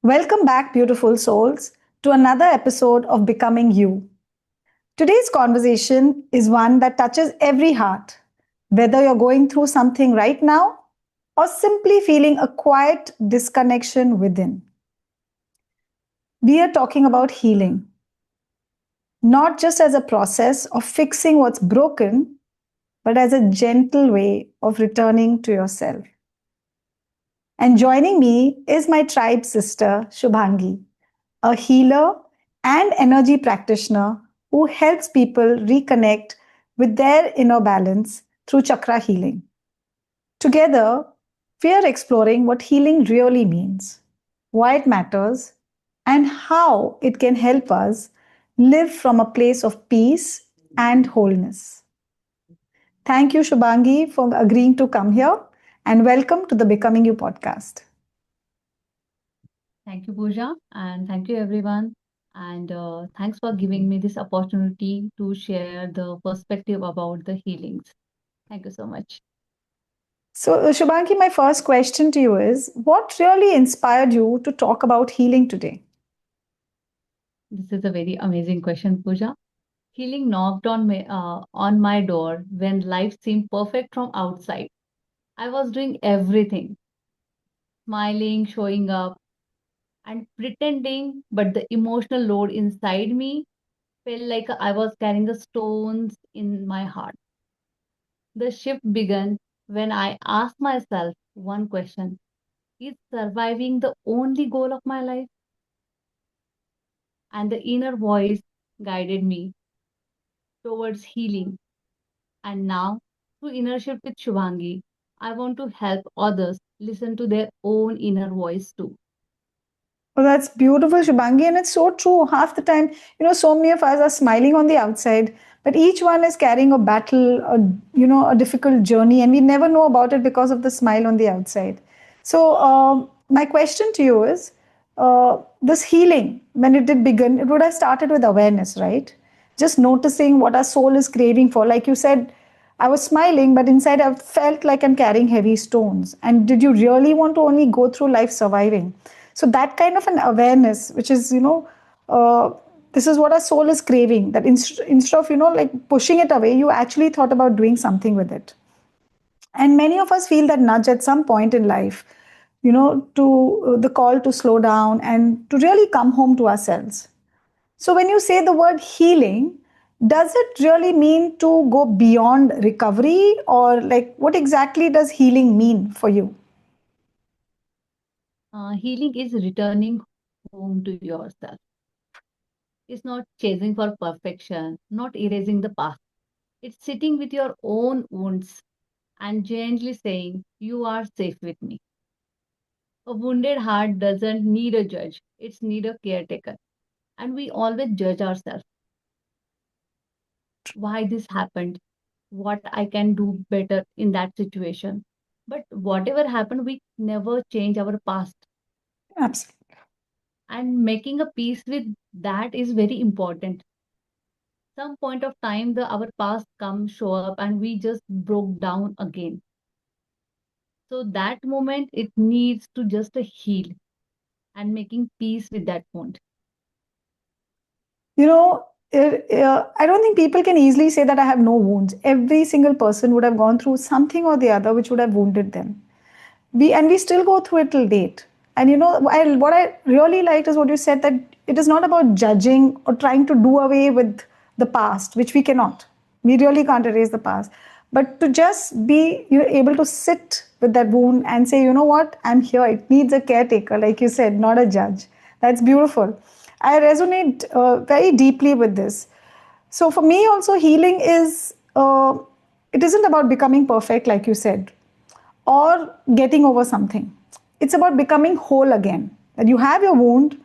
Welcome back, beautiful souls, to another episode of Becoming You. Today's conversation is one that touches every heart, whether you're going through something right now or simply feeling a quiet disconnection within. We are talking about healing, not just as a process of fixing what's broken, but as a gentle way of returning to yourself. And joining me is my tribe sister, Shubhangi, a healer and energy practitioner who helps people reconnect with their inner balance through chakra healing. Together, we are exploring what healing really means, why it matters, and how it can help us live from a place of peace and wholeness. Thank you, Shubhangi, for agreeing to come here, and welcome to the Becoming You podcast. Thank you, Pooja, and thank you, everyone. And thanks for giving me this opportunity to share the perspective about the healings. Thank you so much. So, Shubhangi, my first question to you is what really inspired you to talk about healing today? This is a very amazing question, Pooja. Healing knocked on my door when life seemed perfect from outside. I was doing everything, smiling, showing up, and pretending, but the emotional load inside me felt like I was carrying the stones in my heart. The shift began when I asked myself one question: is surviving the only goal of my life? And the inner voice guided me towards healing. And now, through inner shift with Shubhangi, I want to help others listen to their own inner voice too. Oh, that's beautiful, Shubhangi, and it's so true. Half the time, so many of us are smiling on the outside, but each one is carrying a battle, a difficult journey, and we never know about it because of the smile on the outside. So, my question to you is, this healing, when it did begin, it would have started with awareness, right? Just noticing what our soul is craving for. Like you said, I was smiling, but inside I felt like I'm carrying heavy stones. And did you really want to only go through life surviving? So that kind of an awareness, which is, uh, this is what our soul is craving. That instead of, like pushing it away, you actually thought about doing something with it. And many of us feel that nudge at some point in life, to the call to slow down and to really come home to ourselves. So, when you say the word healing, does it really mean to go beyond recovery, or like what exactly does healing mean for you? Healing is returning home to yourself. It's not chasing for perfection, not erasing the past. It's sitting with your own wounds and gently saying, you are safe with me. A wounded heart doesn't need a judge, it's need a caretaker. And we always judge ourselves. Why this happened, what I can do better in that situation. But whatever happened, we never change our past. Absolutely. And making a peace with that is very important. Some point of time, the our past come show up, and we just broke down again. So that moment, it needs to just heal and making peace with that wound. I don't think people can easily say that I have no wounds. Every single person would have gone through something or the other which would have wounded them. We still go through it till date. And what I really liked is what you said, that it is not about judging or trying to do away with the past, which we cannot. We really can't erase the past. But to just be you're able to sit with that wound and say, you know what, I'm here. It needs a caretaker, like you said, not a judge. That's beautiful. I resonate very deeply with this. So for me, also healing is it isn't about becoming perfect, like you said, or getting over something. It's about becoming whole again. That you have your wound,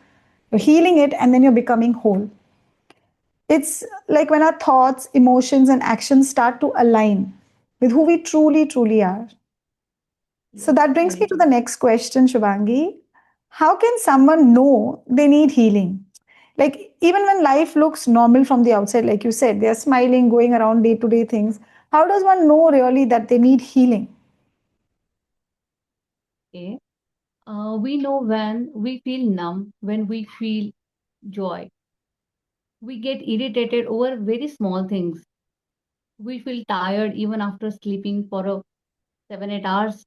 you're healing it, and then you're becoming whole. It's like when our thoughts, emotions, and actions start to align with who we truly, truly are. So Yes, that brings very me to the true. next question, Shubhangi. How can someone know they need healing? Like, even when life looks normal from the outside, like you said, they're smiling, going around day to day things. How does one know really that they need healing? Okay. We know when we feel numb, when we feel joy. We get irritated over very small things. We feel tired even after sleeping for 7, 8 hours.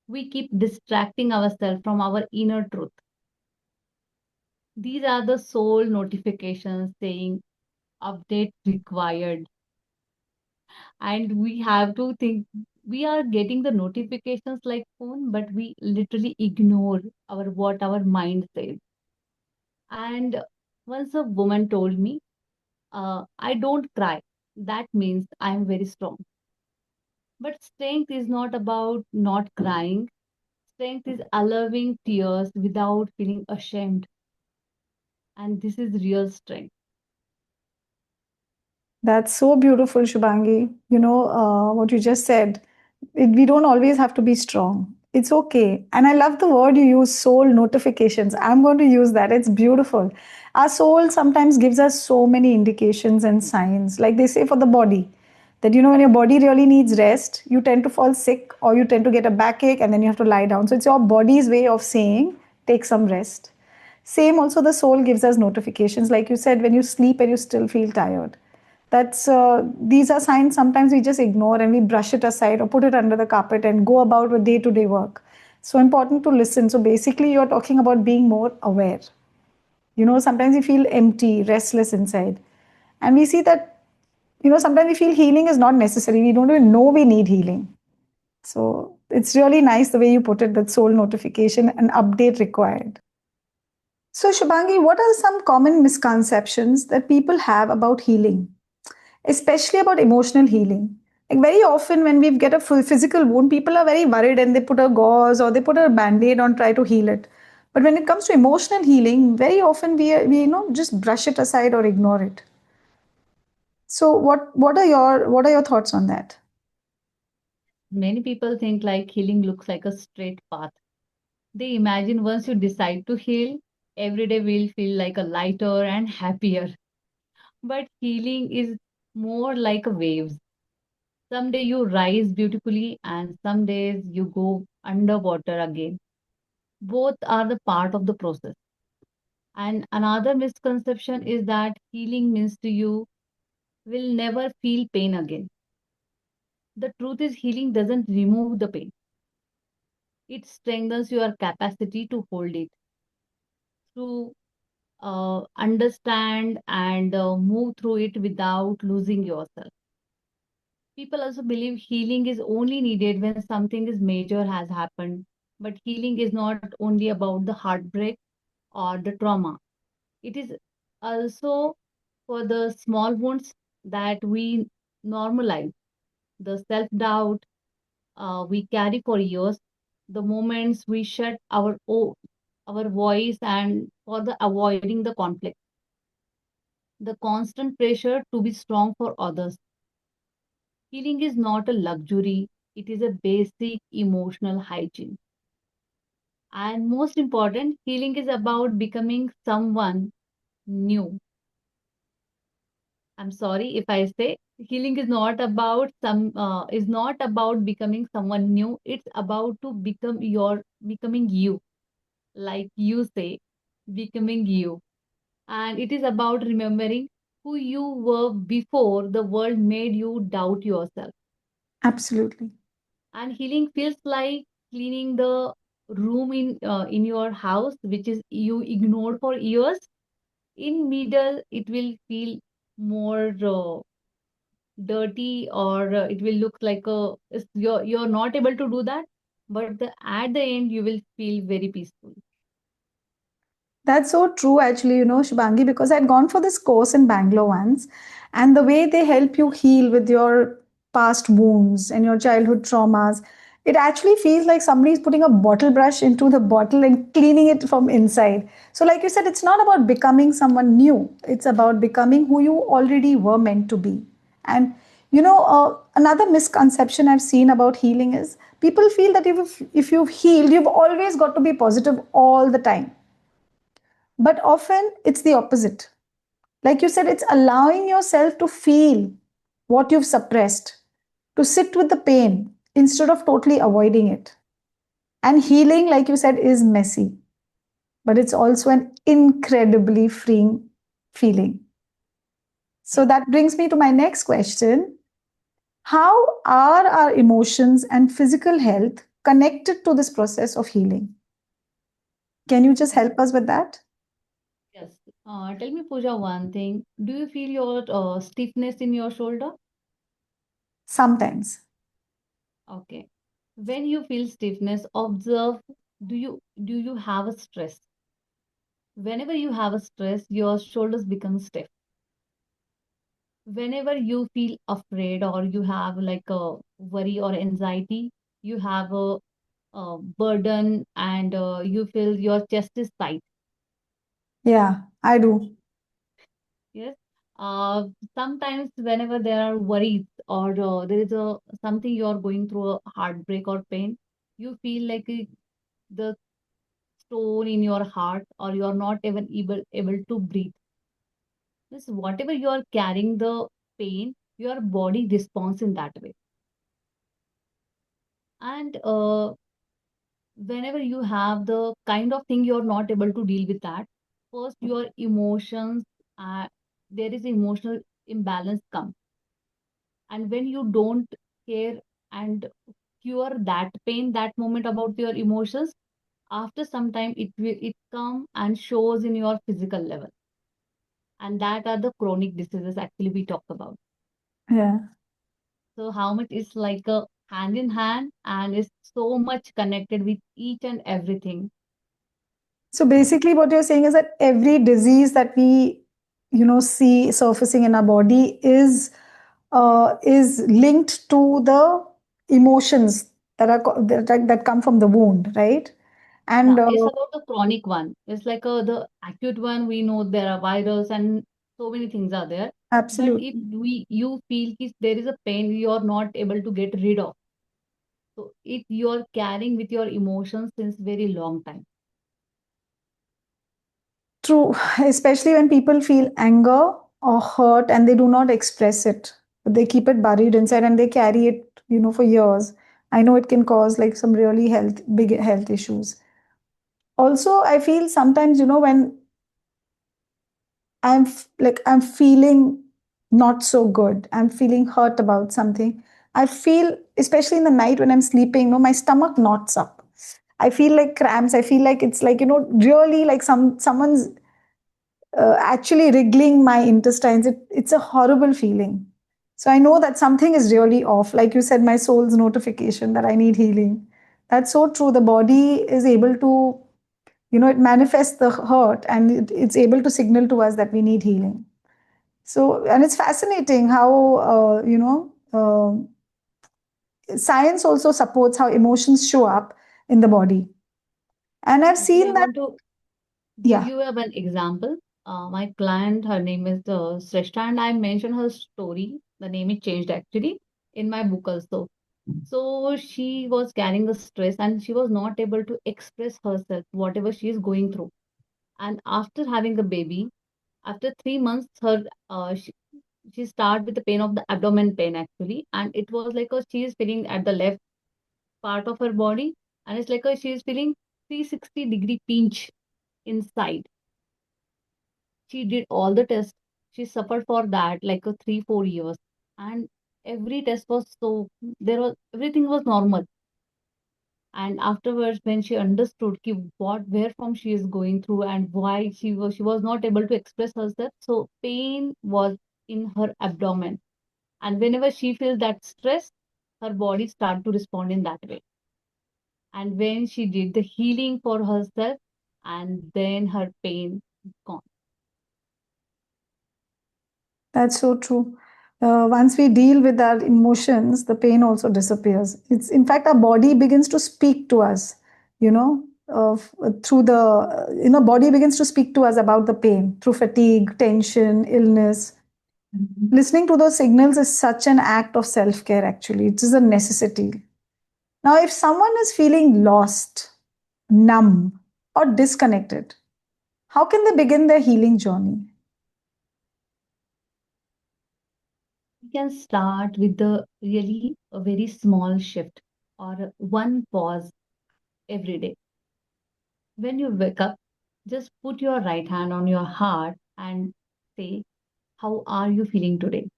We keep distracting ourselves from our inner truth. These are the soul notifications saying update required. And we have to think we are getting the notifications like phone, but we literally ignore our what our mind says. And once a woman told me, I don't cry. That means I am very strong. But strength is not about not crying. Strength is allowing tears without feeling ashamed. And this is real strength. That's so beautiful, Shubhangi. What you just said. We don't always have to be strong. It's okay. And I love the word you use, soul notifications. I'm going to use that. It's beautiful. Our soul sometimes gives us so many indications and signs. Like they say for the body, that when your body really needs rest, you tend to fall sick or you tend to get a backache and then you have to lie down. So it's your body's way of saying, take some rest. Same also, the soul gives us notifications. Like you said, when you sleep and you still feel tired, these are signs sometimes we just ignore and we brush it aside or put it under the carpet and go about with day-to-day work. So important to listen. So basically you're talking about being more aware. Sometimes we feel empty, restless inside, and we see that sometimes we feel healing is not necessary. We don't even know we need healing. So it's really nice the way you put it, that soul notification and update required. So Shubhangi, what are some common misconceptions that people have about healing, especially about emotional healing? Like very often when we get a full physical wound, people are very worried and they put a gauze or they put a band-aid on, try to heal it. But when it comes to emotional healing, very often we just brush it aside or ignore it. So what are your thoughts on that? Many people think like healing looks like a straight path. They imagine once you decide to heal, every day will feel like a lighter and happier. But healing is more like a waves. Some day you rise beautifully and some days you go underwater again. Both are the part of the process. And another misconception is that healing means to you will never feel pain again. The truth is healing doesn't remove the pain. It strengthens your capacity to hold it, to understand and move through it without losing yourself. People also believe healing is only needed when something is major has happened, but healing is not only about the heartbreak or the trauma. It is also for the small wounds that we normalize, the self doubt we carry for years, the moments we shut our voice, and for the avoiding the conflict, the constant pressure to be strong for others. Healing is not a luxury, it is a basic emotional hygiene. And most important, healing is about becoming someone new. I'm sorry if I say healing is not about is not about becoming someone new. It's about to becoming you, like you say, becoming you. And it is about remembering who you were before the world made you doubt yourself. Absolutely. And healing feels like cleaning the room in your house, which is you ignored for years. In middle, it will feel more dirty, or it will look like you're not able to do that, but at the end you will feel very peaceful. That's so true, actually, Shubhangi, because I'd gone for this course in Bangalore once, and the way they help you heal with your past wounds and your childhood traumas, it actually feels like somebody's putting a bottle brush into the bottle and cleaning it from inside. So, like you said, it's not about becoming someone new, it's about becoming who you already were meant to be. And another misconception I've seen about healing is people feel that if you've healed, you've always got to be positive all the time, but often it's the opposite. Like you said, it's allowing yourself to feel what you've suppressed, to sit with the pain instead of totally avoiding it. And healing, like you said, is messy, but it's also an incredibly freeing feeling. So Yes. that brings me to my next question. How are our emotions and physical health connected to this process of healing? Can you just help us with that? Yes. Tell me, Pooja, one thing. Do you feel your stiffness in your shoulder? Sometimes. Okay. When you feel stiffness, observe, do you have a stress? Whenever you have a stress, your shoulders become stiff. Whenever you feel afraid or you have like a worry or anxiety, you have a burden and you feel your chest is tight. Yeah, I do. Yes. Uh, Sometimes whenever there are worries or there is a something you are going through a heartbreak or pain, you feel like the stone in your heart or you are not even able to breathe. This whatever you are carrying the pain, your body responds in that way. And whenever you have the kind of thing you're not able to deal with that, first your emotions, uh, there is emotional imbalance come. And when you don't care and cure that pain that moment about your emotions, after some time it come and shows in your physical level, and that are the chronic diseases actually we talk about. Yeah. So how much is like a hand in hand and is so much connected with each and everything. So basically, what you're saying is that every disease that we, see surfacing in our body is linked to the emotions that come from the wound, right? And Yeah, it's about the chronic one. It's like the acute one. We know there are virus and so many things are there. But if absolutely you feel if there is a pain you are not able to get rid of, so it you are carrying with your emotions since very long time. true, especially when people feel anger or hurt and they do not express it. They keep it buried inside and they carry it, for years. I know it can cause like some really big health issues. Also, I feel sometimes, when I'm feeling not so good. I'm feeling hurt about something. I feel, especially in the night when I'm sleeping, my stomach knots up. I feel like cramps. I feel like it's like, really like someone's actually wriggling my intestines. It's a horrible feeling. So I know that something is really off. Like you said, my soul's notification that I need healing. That's so true. The body is able to, it manifests the hurt and it's able to signal to us that we need healing. So, and it's fascinating how, science also supports how emotions show up in the body. And I've Actually, I seen that, want to give yeah, you an example. My client, her name is Sreshta, and I mentioned her story. The name is changed actually in my book also. So she was carrying the stress and she was not able to express herself, whatever she is going through. And after having a baby, after 3 months, she started with the pain of the abdomen pain actually, and it was like she is feeling at the left part of her body, and it's like she is feeling 360-degree pinch inside. She did all the tests. She suffered for that like a 3 4 years, and every test was so there was everything was normal. And afterwards, when she understood what where from she is going through and why she was not able to express herself, so pain was in her abdomen. And whenever she feels that stress, her body start to respond in that way. And when she did the healing for herself, and then her pain gone. that's so true. Once we deal with our emotions, the pain also disappears. It's in fact our body begins to speak to us, through body begins to speak to us about the pain through fatigue, tension, illness. Listening to those signals is such an act of self care. Actually, it is a necessity. Now, if someone is feeling lost, numb, or disconnected, how can they begin their healing journey? We can start with the really a very small shift or one pause every day. When you wake up, just put your right hand on your heart and say, how are you feeling today?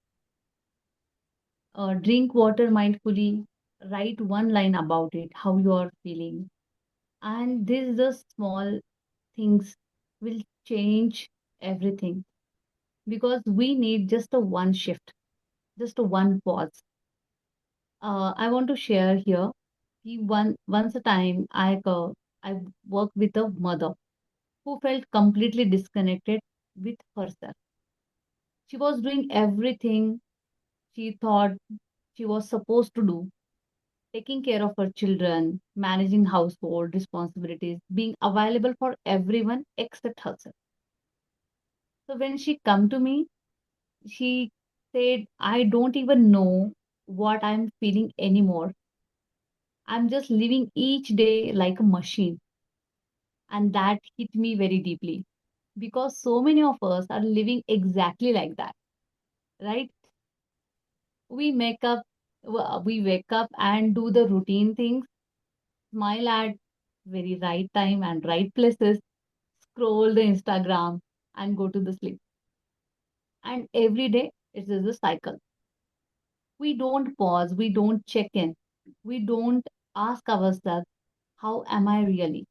Drink water mindfully, write one line about it, how you are feeling. And these the small things will change everything because we need just a one shift, just a one pause. I want to share here. Once a time, I worked with a mother who felt completely disconnected with herself. She was doing everything she thought she was supposed to do, taking care of her children, managing household responsibilities, being available for everyone except herself. So when she come to me, she said, I don't even know what I'm feeling anymore. I'm just living each day like a machine. And that hit me very deeply because so many of us are living exactly like that, right? We make up, we wake up and do the routine things, smile at very right time and right places, scroll the Instagram and go to the sleep. And every day it is a cycle. We don't pause, we don't check in, we don't ask ourselves, how am I really?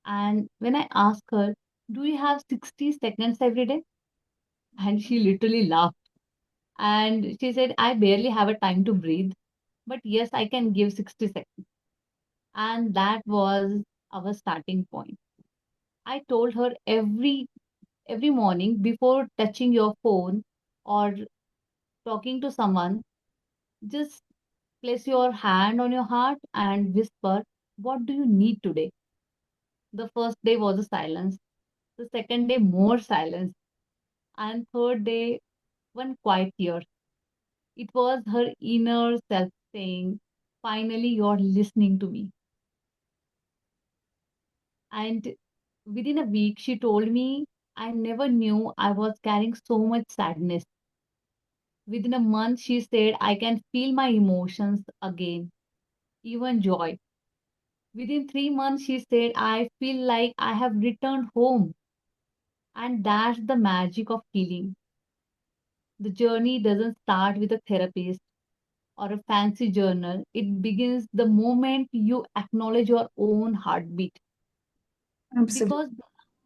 And when I ask her, do you have 60 seconds every day? And she literally laughed. And she said, I barely have a time to breathe, but yes, I can give 60 seconds. And that was our starting point. I told her every morning before touching your phone or talking to someone, just place your hand on your heart and whisper, what do you need today? The first day was a silence. The second day, more silence. And third day, one quiet tear. It was her inner self saying, finally, you're listening to me. And within a week, she told me, I never knew I was carrying so much sadness. Within a month, she said, I can feel my emotions again, even joy. Within 3 months, she said, I feel like I have returned home. And that's the magic of healing. The journey doesn't start with a therapist or a fancy journal. It begins the moment you acknowledge your own heartbeat. Absolutely. Because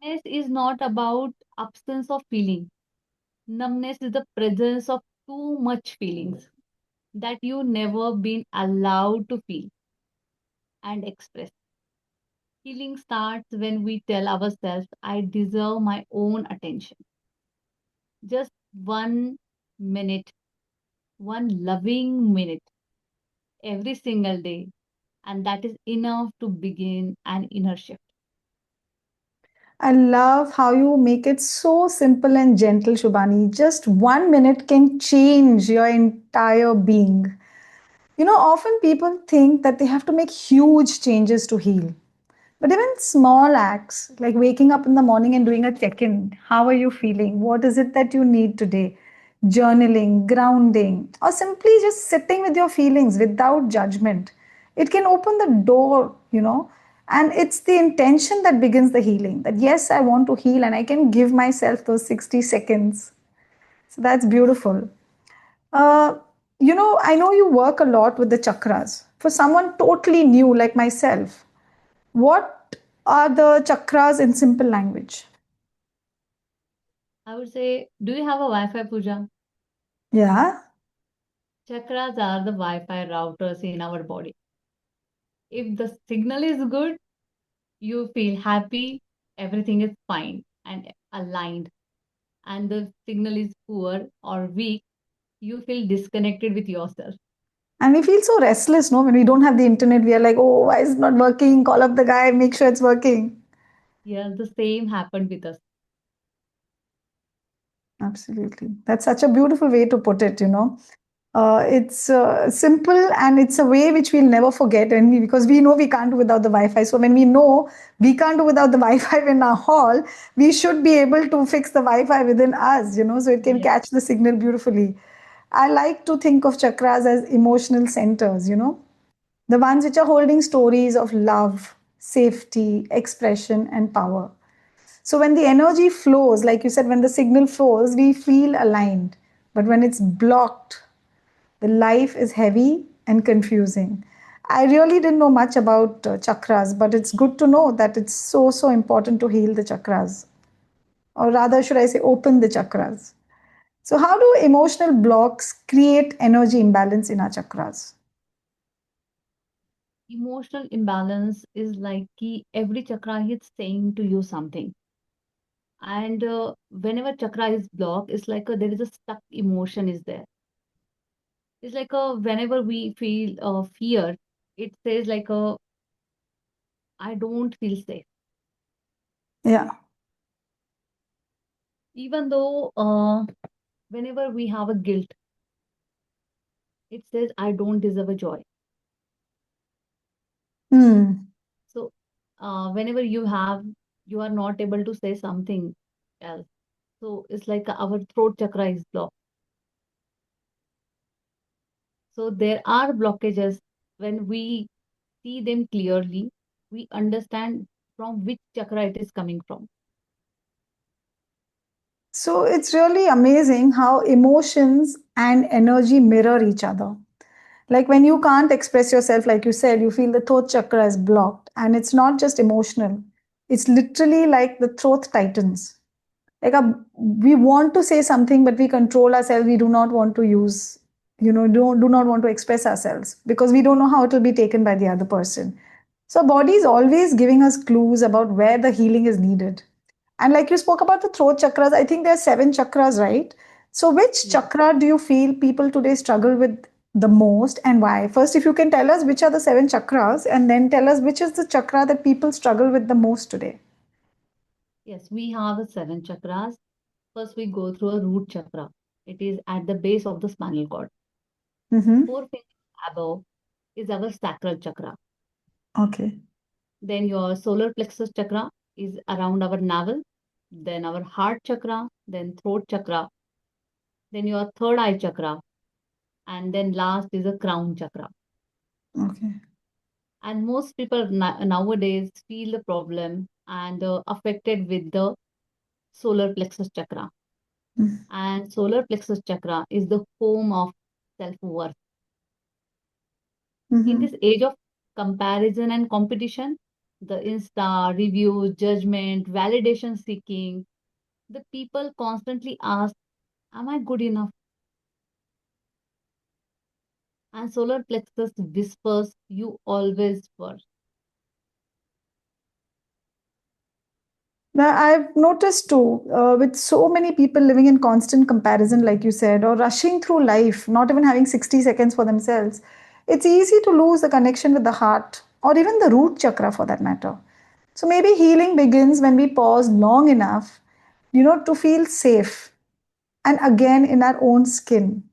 numbness is not about absence of feeling. Numbness is the presence of too much feelings that you never been allowed to feel and express. Healing starts when we tell ourselves, I deserve my own attention. Just 1 minute, one loving minute every single day. And that is enough to begin an inner shift. I love how you make it so simple and gentle, Shubhani. Just 1 minute can change your entire being. Often people think that they have to make huge changes to heal. But even small acts like waking up in the morning and doing a check in, how are you feeling? What is it that you need today? Journaling, grounding, or simply just sitting with your feelings without judgment. It can open the door. And it's the intention that begins the healing. That yes, I want to heal and I can give myself those 60 seconds. So that's beautiful. Uh, I know you work a lot with the chakras. For someone totally new like myself, what are the chakras in simple language? I would say, do you have a Wi Fi puja? Yeah. Chakras are the Wi Fi routers in our body. If the signal is good, you feel happy, everything is fine and aligned. And the signal is poor or weak, you feel disconnected with yourself. And we feel so restless, no? When we don't have the internet, we are like, oh, why is it not working? Call up the guy, make sure it's working. Yeah, the same happened with us. Absolutely. That's such a beautiful way to put it. It's simple and it's a way which we'll never forget because we know we can't do without the Wi-Fi. So when we know we can't do without the Wi-Fi in our hall, we should be able to fix the Wi-Fi within us, so it can Yes. catch the signal beautifully. I like to think of chakras as emotional centers. the ones which are holding stories of love, safety, expression, and power. So when the energy flows, like you said, when the signal flows, we feel aligned. But when it's blocked, the life is heavy and confusing. I really didn't know much about chakras, but it's good to know that it's so, so important to heal the chakras. Or rather, should I say, open the chakras. So, how do emotional blocks create energy imbalance in our chakras? Emotional imbalance is like every chakra is saying to you something. And whenever chakra is blocked, it's like there is a stuck emotion is there. It's like whenever we feel fear, it says like I don't feel safe. Yeah. Even though whenever we have a guilt, it says I don't deserve a joy. Hmm. So whenever you are not able to say something else. So it's like our throat chakra is blocked. So there are blockages. When we see them clearly, we understand from which chakra it is coming from. So, it's really amazing how emotions and energy mirror each other. Like when you can't express yourself, like you said, you feel the throat chakra is blocked, and it's not just emotional, it's literally like the throat tightens. Like we want to say something, but we control ourselves. We do not want to use, do not want to express ourselves because we don't know how it will be taken by the other person. So body is always giving us clues about where the healing is needed. And like you spoke about the throat chakras, I think there are 7 chakras, right? So which Yes. chakra do you feel people today struggle with the most, and why? First, if you can tell us which are the 7 chakras, and then tell us which is the chakra that people struggle with the most today. Yes, we have a 7 chakras. First, we go through a root chakra. It is at the base of the spinal cord. Mm-hmm. 4 fingers above is our sacral chakra. Okay. Then your solar plexus chakra is around our navel. Then our heart chakra. Then throat chakra. Then your third eye chakra. And then last is a crown chakra. Okay. And most people nowadays feel the problem and affected with the solar plexus chakra. And solar plexus chakra is the home of self-worth. In Mm-hmm. this age of comparison and competition, the insta reviews, judgment, validation seeking, the people constantly ask, am I good enough? And solar plexus whispers, you always were. Now, I've noticed too, with so many people living in constant comparison, like you said, or rushing through life, not even having 60 seconds for themselves, it's easy to lose the connection with the heart or even the root chakra for that matter. So maybe healing begins when we pause long enough, to feel safe and again in our own skin.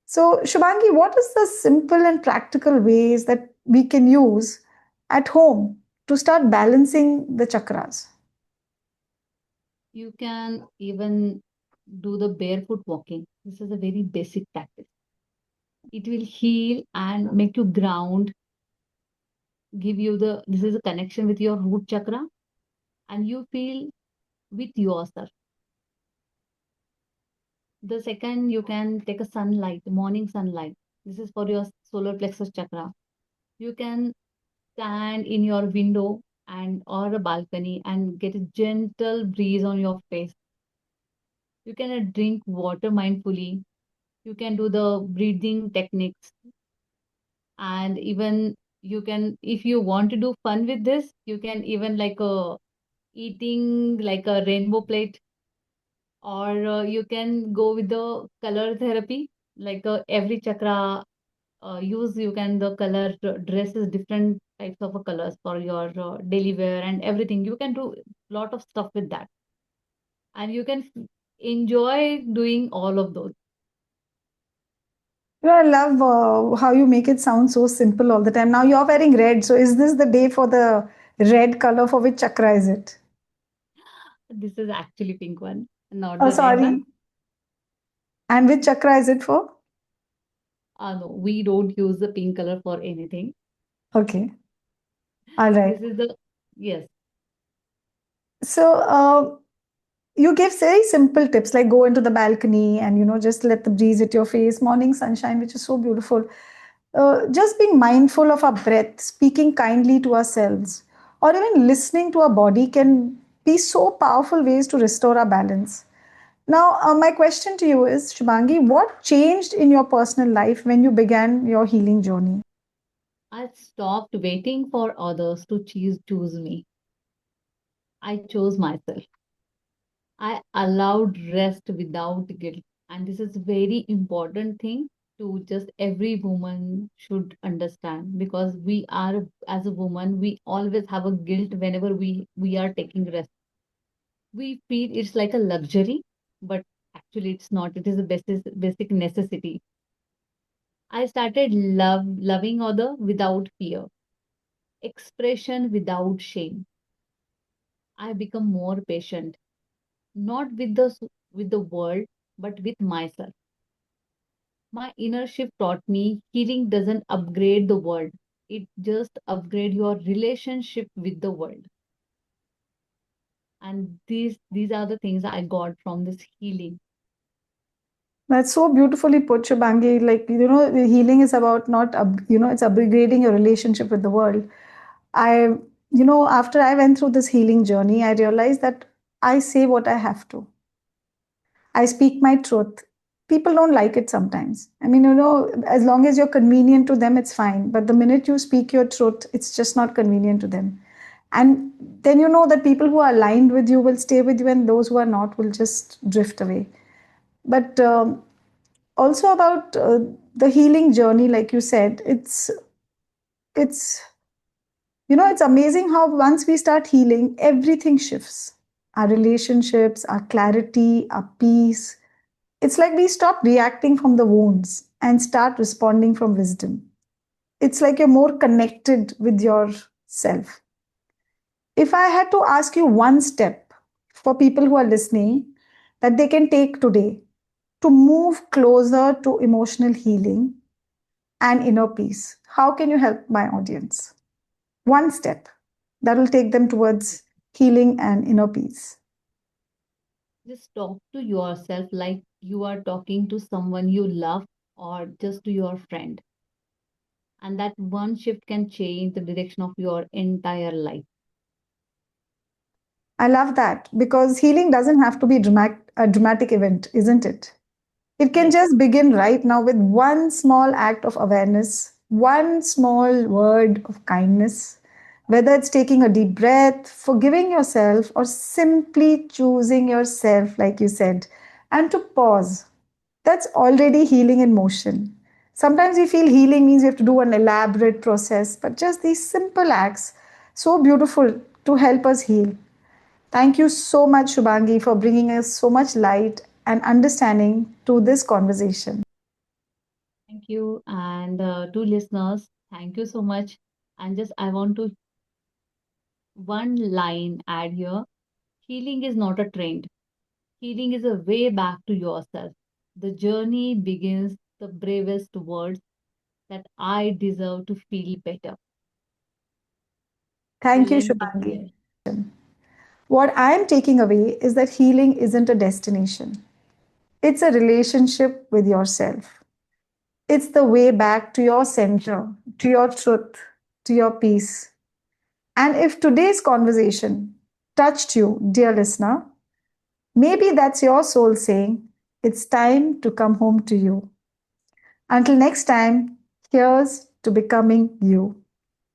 So, Shubhangi, what is the simple and practical ways that we can use at home to start balancing the chakras? You can even do the barefoot walking. This is a very basic practice. It will heal and make you ground, give you this is a connection with your root chakra, and you feel with yourself. The second, you can take a sunlight, morning sunlight. This is for your solar plexus chakra. You can stand in your window and or a balcony and get a gentle breeze on your face. You can drink water mindfully. You can do the breathing techniques, and even you can, if you want to do fun with this, you can even like eating like a rainbow plate, or you can go with the color therapy, like every chakra use, you can the color dresses different types of colors for your daily wear and everything. You can do lot of stuff with that, and you can enjoy doing all of those. I love how you make it sound so simple all the time. Now you're wearing red. So is this the day for the red color? For which chakra is it? This is actually pink one, not Oh, the red one. sorry. And which chakra is it for? No, we don't use the pink color for anything. Okay. All right. This is the yes. So, you give very simple tips like go into the balcony and just let the breeze hit your face, morning sunshine, which is so beautiful. Just being mindful of our breath, speaking kindly to ourselves, or even listening to our body can be so powerful ways to restore our balance. Now, my question to you is, Shubhangi, what changed in your personal life when you began your healing journey? I stopped waiting for others to choose me. I chose myself. I allowed rest without guilt. And this is very important thing to just every woman should understand, because we are, as a woman, we always have a guilt whenever we are taking rest. We feel it's like a luxury, but actually it's not. It is a basic necessity. I started loving other without fear, expression without shame. I become more patient, not with the world, but with myself. My inner shift taught me healing doesn't upgrade the world. It just upgrade your relationship with the world. And these are the things I got from this healing. That's so beautifully put, Shubhangi. Like, the healing is about not, it's upgrading your relationship with the world. I, after I went through this healing journey, I realized that I say what I have to. I speak my truth. People don't like it sometimes. I mean, as long as you're convenient to them, it's fine. But the minute you speak your truth, it's just not convenient to them. And then you know that people who are aligned with you will stay with you, and those who are not will just drift away. But also about the healing journey, like you said, it's it's amazing how once we start healing, everything shifts. Our relationships, our clarity, our peace. It's like we stop reacting from the wounds and start responding from wisdom. It's like you're more connected with yourself. If I had to ask you one step for people who are listening that they can take today to move closer to emotional healing and inner peace, how can you help my audience? One step that will take them towards healing and inner peace. Just talk to yourself like you are talking to someone you love, or just to your friend. And that one shift can change the direction of your entire life. I love that because healing doesn't have to be a dramatic event, isn't it? It can Yes. just begin right now with one small act of awareness, one small word of kindness, whether it's taking a deep breath, forgiving yourself, or simply choosing yourself, like you said, and to pause. That's already healing in motion. Sometimes we feel healing means we have to do an elaborate process, but just these simple acts, so beautiful to help us heal. Thank you so much, Shubhangi, for bringing us so much light and understanding to this conversation. Thank you. And to listeners, thank you so much. And just I want to one line add here. Healing is not a trend. Healing is a way back to yourself. The journey begins the bravest words, that I deserve to feel better, Thank will you, end Shubhangi. here. What I am taking away is that healing isn't a destination, it's a relationship with yourself. It's the way back to your center, to your truth, to your peace. And if today's conversation touched you, dear listener, maybe that's your soul saying, it's time to come home to you. Until next time, here's to becoming you.